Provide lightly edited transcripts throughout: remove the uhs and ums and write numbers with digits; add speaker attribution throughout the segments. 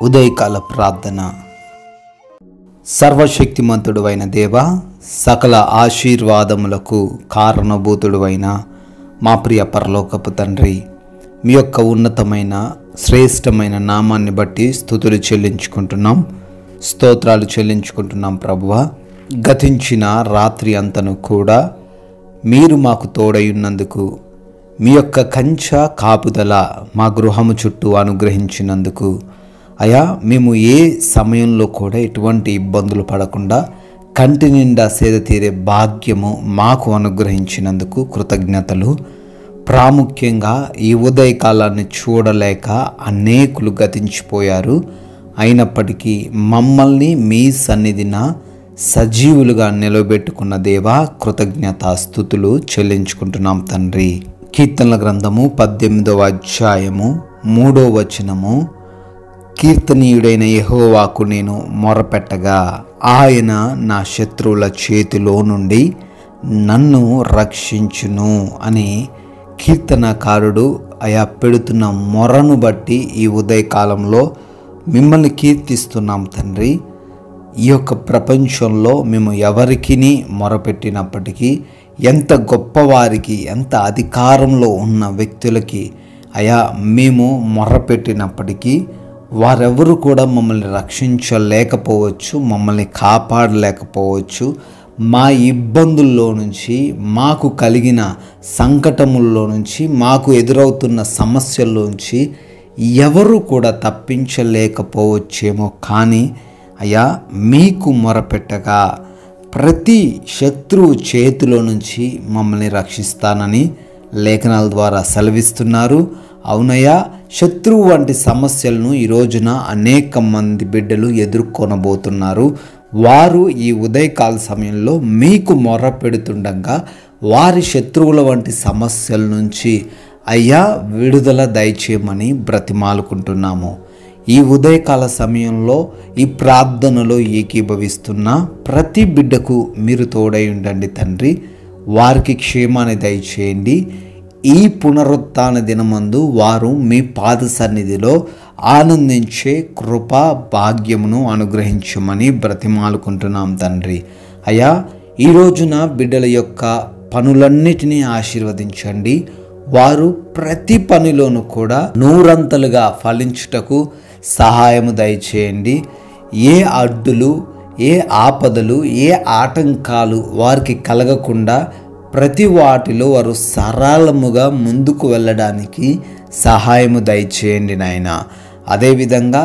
Speaker 1: ఉదయకాల ప్రార్థన. సర్వశక్తిమంతుడు అయిన దేవ, సకల ఆశీర్వాదములకు కారణభూతుడు అయిన మా ప్రియ పరలోకపు తండ్రి, మీ యొక్క ఉన్నతమైన శ్రేష్టమైన నామాన్ని బట్టి స్తుతులు చెల్లించుకుంటున్నాం, స్తోత్రాలు చెల్లించుకుంటున్నాం. ప్రభువా, గతించిన రాత్రి అంతను కూడా మీరు మాకు తోడయున్నందుకు, మీ యొక్క కంచె కాపుదల మా గృహము చుట్టూ అనుగ్రహించినందుకు, అయా మేము ఏ సమయంలో కూడా ఎటువంటి ఇబ్బందులు పడకుండా కంటి నిండా సేద తీరే భాగ్యము మాకు అనుగ్రహించినందుకు కృతజ్ఞతలు. ప్రాముఖ్యంగా ఈ ఉదయకాలాన్ని చూడలేక అనేకులు గతించిపోయారు. అయినప్పటికీ మమ్మల్ని మీ సన్నిధిన సజీవులుగా నిలబెట్టుకున్న దేవా, కృతజ్ఞతాస్తుతులు చెల్లించుకుంటున్నాం తండ్రి. కీర్తనల గ్రంథము 18వ అధ్యాయము 3వ వచనము, కీర్తనీయుడైన యెహోవాకు నేను మొరపెట్టగా ఆయన నా శత్రువుల చేతిలో నుండి నన్ను రక్షించును అని కీర్తనకారుడు అయా పెడుతున్న మొరను బట్టి ఈ ఉదయకాలంలో మిమ్మల్ని కీర్తిస్తున్నాం తండ్రి. ఈ యొక్క ప్రపంచంలో మేము ఎవరికి మొరపెట్టినప్పటికీ, ఎంత గొప్పవారికి, ఎంత అధికారంలో ఉన్న వ్యక్తులకి అయా మేము మొరపెట్టినప్పటికీ వారెవరు కూడా మమ్మల్ని రక్షించలేకపోవచ్చు, మమ్మల్ని కాపాడలేకపోవచ్చు. మా ఇబ్బందుల్లో నుంచి, మాకు కలిగిన సంకటముల్లో నుంచి, మాకు ఎదురవుతున్న సమస్యల్లోంచి ఎవరు కూడా తప్పించలేకపోవచ్చేమో. కానీ అయ్యా, మీకు మొరపెట్టగా ప్రతి శత్రువు చేతిలో నుంచి మమ్మల్ని రక్షిస్తానని లేఖనాల ద్వారా సెలవిస్తున్నారు. అవునయ్యా, శత్రువు వంటి సమస్యలను ఈ రోజున అనేక మంది బిడ్డలు ఎదుర్కొనబోతున్నారు. వారు ఈ ఉదయకాల సమయంలో మీకు మొర్ర పెడుతుండగా వారి శత్రువుల వంటి సమస్యల నుంచి అయ్యా విడుదల దయచేయమని బ్రతిమాలుకుంటున్నాము. ఈ ఉదయకాల సమయంలో ఈ ప్రార్థనలో ఏకీభవిస్తున్న ప్రతి బిడ్డకు మీరు తోడై ఉండండి తండ్రి. వారికి క్షేమాన్ని దయచేయండి. ఈ పునరుత్థాన దినమందు వారు మీ పాద సన్నిధిలో ఆనందించే కృపా భాగ్యమును అనుగ్రహించమని బ్రతిమాలుకుంటున్నాం తండ్రి. అయ్యా, ఈ రోజున బిడ్డల యొక్క పనులన్నిటినీ ఆశీర్వదించండి. వారు ప్రతి పనిలోనూ కూడా నూరంతలుగా ఫలించుటకు సహాయము దయచేయండి. ఏ అడ్డులు, ఏ ఆపదలు, ఏ ఆటంకాలు వారికి కలగకుండా ప్రతి వాటిలో వారు సరళముగా ముందుకు వెళ్ళడానికి సహాయము దయచేయండి నాయన. అదేవిధంగా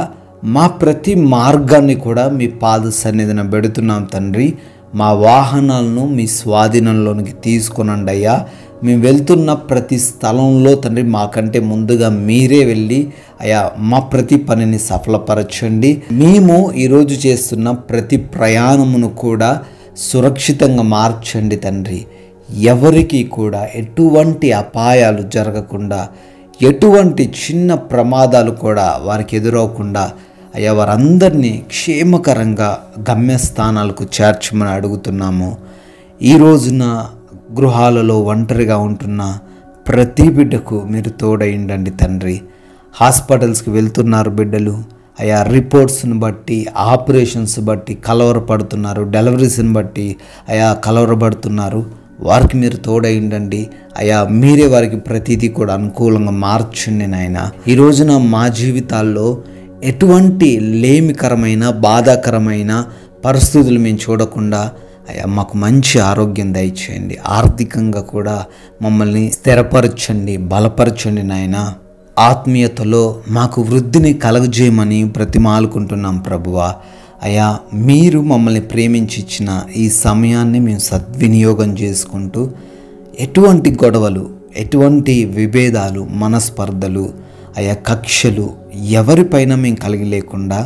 Speaker 1: మా ప్రతి మార్గాన్ని కూడా మీ పాద సన్నిధిన పెడుతున్నాం తండ్రి. మా వాహనాలను మీ స్వాధీనంలోనికి తీసుకునండి అయ్యా. మేము వెళ్తున్న ప్రతి స్థలంలో తండ్రి మాకంటే ముందుగా మీరే వెళ్ళి అయ్యా మా ప్రతి పనిని సఫలపరచండి. మేము ఈరోజు చేస్తున్న ప్రతి ప్రయాణమును కూడా సురక్షితంగా మార్చండి తండ్రి. ఎవరికి కూడా ఎటువంటి అపాయాలు జరగకుండా, ఎటువంటి చిన్న ప్రమాదాలు కూడా వారికి ఎదురవకుండా అయ్యా వారందరినీ క్షేమకరంగా గమ్యస్థానాలకు చేర్చమని అడుగుతున్నాము. ఈ రోజున గృహాలలో ఒంటరిగా ఉంటున్న ప్రతి బిడ్డకు మీరు తోడైండండి తండ్రి. హాస్పిటల్స్కి వెళ్తున్నారు బిడ్డలు, అయా రిపోర్ట్స్ని బట్టి, ఆపరేషన్స్ బట్టి కలవరపడుతున్నారు, డెలివరీస్ని బట్టి అయా కలవరపడుతున్నారు. వారికి మీరు తోడైండండి అయా. మీరే వారికి ప్రతిదీ కూడా అనుకూలంగా మార్చండి నాయన. ఈ రోజున మా జీవితాల్లో ఎటువంటి లేమికరమైన, బాధాకరమైన పరిస్థితులు మేము చూడకుండా అయ్యా మాకు మంచి ఆరోగ్యం దయచేయండి. ఆర్థికంగా కూడా మమ్మల్ని స్థిరపరచండి, బలపరచండి నాయన. ఆత్మీయతలో మాకు వృద్ధిని కలగజేయమని బ్రతిమాలుకుంటున్నాం ప్రభువా. అయ్యా, మీరు మమ్మల్ని ప్రేమించి ఇచ్చిన ఈ సమయాన్ని మేము సద్వినియోగం చేసుకుంటూ ఎటువంటి గొడవలు, ఎటువంటి విభేదాలు, మనస్పర్ధలు, అయ్యా కక్షలు ఎవరిపైన మేము కలిగి లేకుండా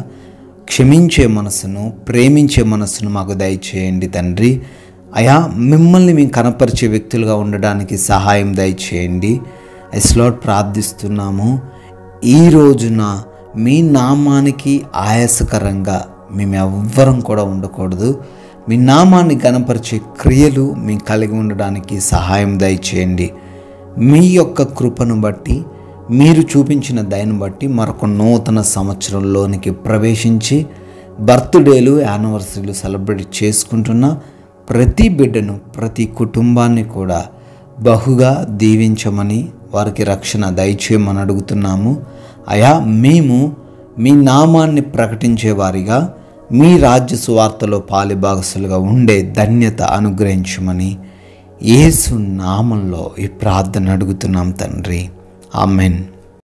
Speaker 1: క్షమించే మనసును, ప్రేమించే మనసును మాకు దయచేయండి తండ్రి. అయా, మిమ్మల్ని మేము కనపరిచే వ్యక్తులుగా ఉండడానికి సహాయం దయచేయండి. ఎస్లాట్ ప్రార్థిస్తున్నాము. ఈ రోజున మీ నామానికి ఆయాసకరంగా మేము ఎవ్వరం కూడా ఉండకూడదు. మీ నామాన్ని గణపరిచే క్రియలు మేము కలిగి ఉండడానికి సహాయం దయచేయండి. మీ యొక్క కృపను బట్టి, మీరు చూపించిన దయను బట్టి మరొక నూతన సంవత్సరంలోనికి ప్రవేశించి బర్త్డేలు, యానివర్సరీలు సెలబ్రేట్ చేసుకుంటున్న ప్రతి బిడ్డను, ప్రతి కుటుంబాన్ని కూడా బహుగా దీవించమని, వారికి రక్షణ దయచేయమని అడుగుతున్నాము. అయా, మేము మీ నామాన్ని ప్రకటించేవారిగా మీ రాజ్య సువార్తలో పాలిభాగస్తులుగా ఉండే ధన్యత అనుగ్రహించమని యేసు నామంలో ఈ ప్రార్థన అడుగుతున్నాం తండ్రి. ఆమెన్.